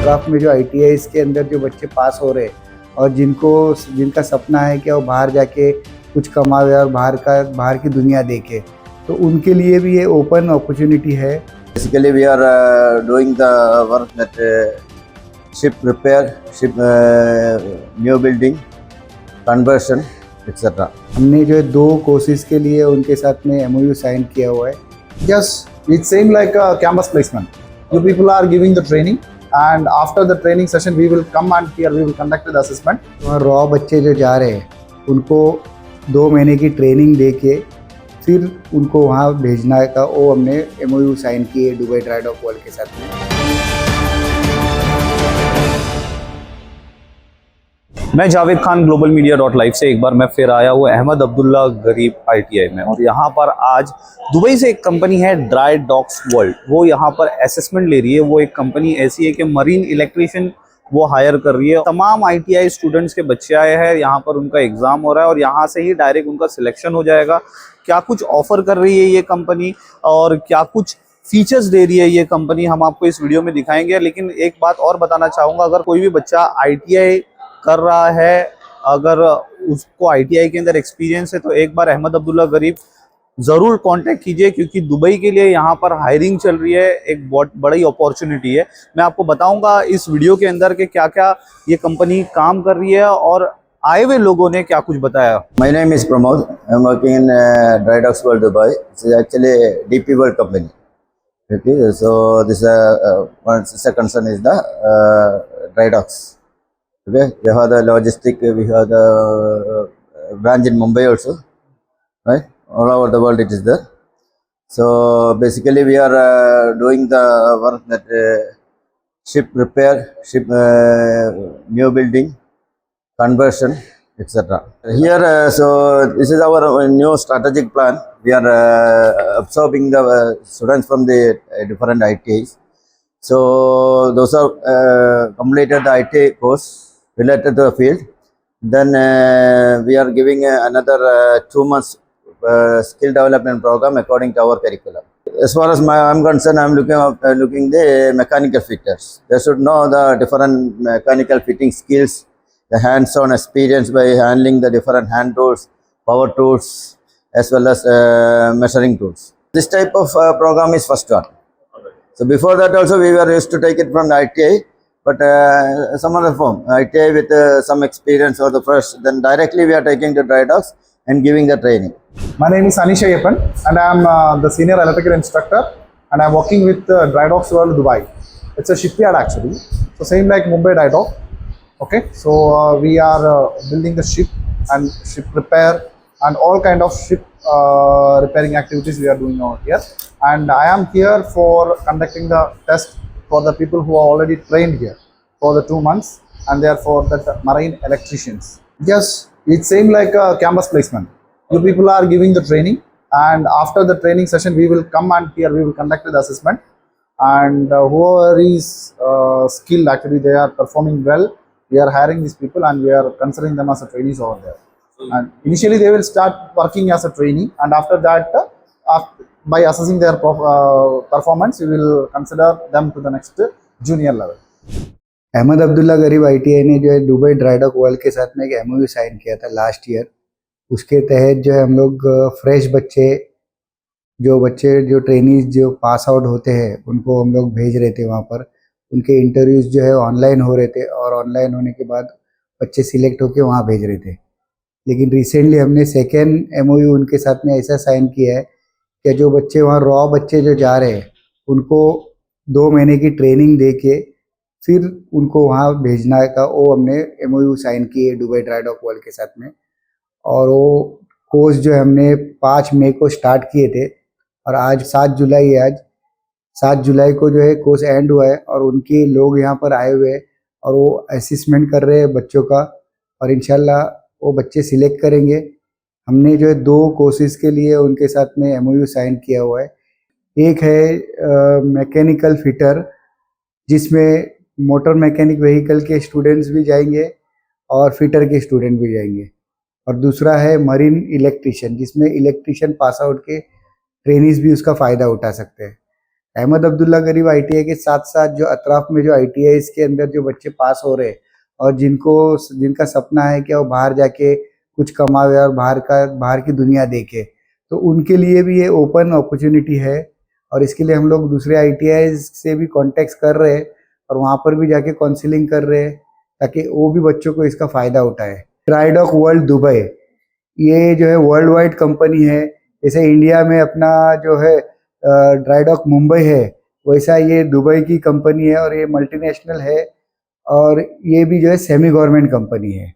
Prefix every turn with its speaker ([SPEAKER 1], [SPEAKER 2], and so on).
[SPEAKER 1] Aircraft में जो ITIs के अंदर जो बच्चे पास हो रहे हैं और जिनका सपना है कि वो बाहर जाके कुछ कमावे और बाहर की दुनिया देखे, तो उनके लिए भी ये ओपन अपॉर्चुनिटी है।
[SPEAKER 2] Basically, we are doing the work that ship repair, ship new building, conversion, etc.
[SPEAKER 1] हमने जो है 2 कोर्सेज के लिए उनके साथ में MOU साइन किया हुआ है।
[SPEAKER 3] Yes, it seemed like a campus placement. You people are giving the training, and after the training session, we will come and here we will conduct the assessment.
[SPEAKER 1] वहाँ raw बच्चे जो जा रहे हैं उनको 2 महीने की ट्रेनिंग दे के फिर उनको वहाँ भेजना का वो हमने MOU साइन किए दुबई ड्राई डॉक वर्ल्ड के साथ में।
[SPEAKER 4] मैं Javed Khan global media .live से एक बार मैं फिर आया हूँ अहमद अब्दुल्ला गरीब ITI में, और यहाँ पर आज दुबई से एक कंपनी है ड्राई डॉक्स वर्ल्ड, वो यहाँ पर असेसमेंट ले रही है। वो एक कंपनी ऐसी है कि मरीन इलेक्ट्रिशियन वो हायर कर रही है। तमाम ITI स्टूडेंट्स के बच्चे आए हैं, यहाँ पर उनका एग्ज़ाम हो रहा है और यहाँ से ही डायरेक्ट उनका सिलेक्शन हो जाएगा। क्या कुछ ऑफ़र कर रही है ये कंपनी और क्या कुछ फीचर्स दे रही है ये कंपनी, हम आपको इस वीडियो में दिखाएंगे। लेकिन एक बात और बताना चाहूँगा, अगर कोई भी बच्चा ITI कर रहा है, अगर उसको ITI के अंदर एक्सपीरियंस है, तो एक बार अहमद अब्दुल्ला गरीब ज़रूर कांटेक्ट कीजिए, क्योंकि दुबई के लिए यहाँ पर हायरिंग चल रही है, एक बहुत बड़ी अपॉर्चुनिटी है। मैं आपको बताऊंगा इस वीडियो के अंदर कि क्या क्या ये कंपनी काम कर रही है और आए हुए लोगों ने क्या कुछ बताया।
[SPEAKER 2] My name is Pramod. I'm working in Dry Docks World Dubai. This is actually a DP World company. Okay, so this one concern is the dry docks. Okay, we have the logistic, we have the branch in Mumbai also, right? All over the world it is there. So basically we are doing the work that ship repair, ship new building, conversion, etc. Here, so this is our new strategic plan. We are absorbing the students from the different ITIs. So those are completed the ITI course related to the field. Then we are giving another 2 months skill development program according to our curriculum. As far as I'm concerned, I'm looking the mechanical fitters. They should know the different mechanical fitting skills, the hands-on experience by handling the different hand tools, power tools, as well as measuring tools. This type of program is first one. So before that also we were used to take it from the ITI, but some other form, ITI with some experience or the first, then directly we are taking the dry docks and giving the training.
[SPEAKER 3] My name is Anish Ayappan, and I am the senior electrical instructor, and I am working with Dry Docks World Dubai. It's a shipyard actually, so same like Mumbai Dry Dock. Okay, so we are building the ship and ship repair and all kind of ship repairing activities we are doing out here. And I am here for conducting the test for the people who are already trained here for the 2 months, and they are for the marine electricians. Yes, it seemed like a campus placement. You people are giving the training, and after the training session, we will come and here we will conduct the assessment. And whoever is skilled, actually they are performing well, we are hiring these people and we are considering them as a trainees over there. And initially they will start working as a trainee, and after that, by assessing their performance, we will consider them to the next junior level.
[SPEAKER 1] Ahmad Abdullah गरीब ITI ने जो है Dubai dry dock world के साथ में एक MOU sign किया था लास्ट ईयर। उसके तहत जो है हम लोग फ्रेश बच्चे जो ट्रेनीज जो पास आउट होते हैं उनको हम लोग भेज रहे थे वहाँ पर। उनके इंटरव्यूज़ जो है ऑनलाइन हो रहे थे और ऑनलाइन होने के बाद बच्चे सिलेक्ट होकर वहाँ भेज रहे थे। लेकिन रिसेंटली हमने सेकेंड MOU उनके साथ में ऐसा साइन किया है कि जो बच्चे वहाँ रॉ बच्चे जो जा रहे हैं उनको 2 महीने की ट्रेनिंग दे के फिर उनको वहाँ भेजना का वो हमने MOU साइन किए दुबई ड्राई डॉक वर्ल्ड के साथ में। और वो कोर्स जो हमने 5 मई को स्टार्ट किए थे और आज 7 जुलाई है। आज 7 जुलाई को जो है कोर्स एंड हुआ है और उनके लोग यहाँ पर आए हुए हैं और वो असेसमेंट कर रहे हैं बच्चों का, और इंशाल्लाह वो बच्चे सिलेक्ट करेंगे। हमने जो है 2 कोर्सेज़ के लिए उनके साथ में MOU साइन किया हुआ है। एक है मैकेनिकल फिटर, जिसमें मोटर मैकेनिक व्हीकल के स्टूडेंट्स भी जाएंगे और फिटर के स्टूडेंट भी जाएंगे, और दूसरा है मरीन इलेक्ट्रिशियन, जिसमें इलेक्ट्रिशियन पास आउट के ट्रेनीज भी उसका फ़ायदा उठा सकते हैं। अहमद अब्दुल्ला गरीब आईटीआई के साथ साथ जो अतराफ में जो आईटीआई के अंदर जो बच्चे पास हो रहे हैं और जिनका सपना है कि वो बाहर जाके कुछ कमावे और बाहर की दुनिया देखे, तो उनके लिए भी ये ओपन अपॉर्चुनिटी है। और इसके लिए हम लोग दूसरे आईटीआई से भी कॉन्टेक्ट कर रहे हैं और वहाँ पर भी जाके काउंसलिंग कर रहे हैं ताकि वो भी बच्चों को इसका फ़ायदा उठाए। ड्राइडॉक वर्ल्ड दुबई, ये जो है वर्ल्ड वाइड कंपनी है। जैसे इंडिया में अपना जो है ड्राइडॉक मुंबई है, वैसा ये दुबई की कंपनी है और ये मल्टीनेशनल है और ये भी जो है सेमी गवर्नमेंट कंपनी है।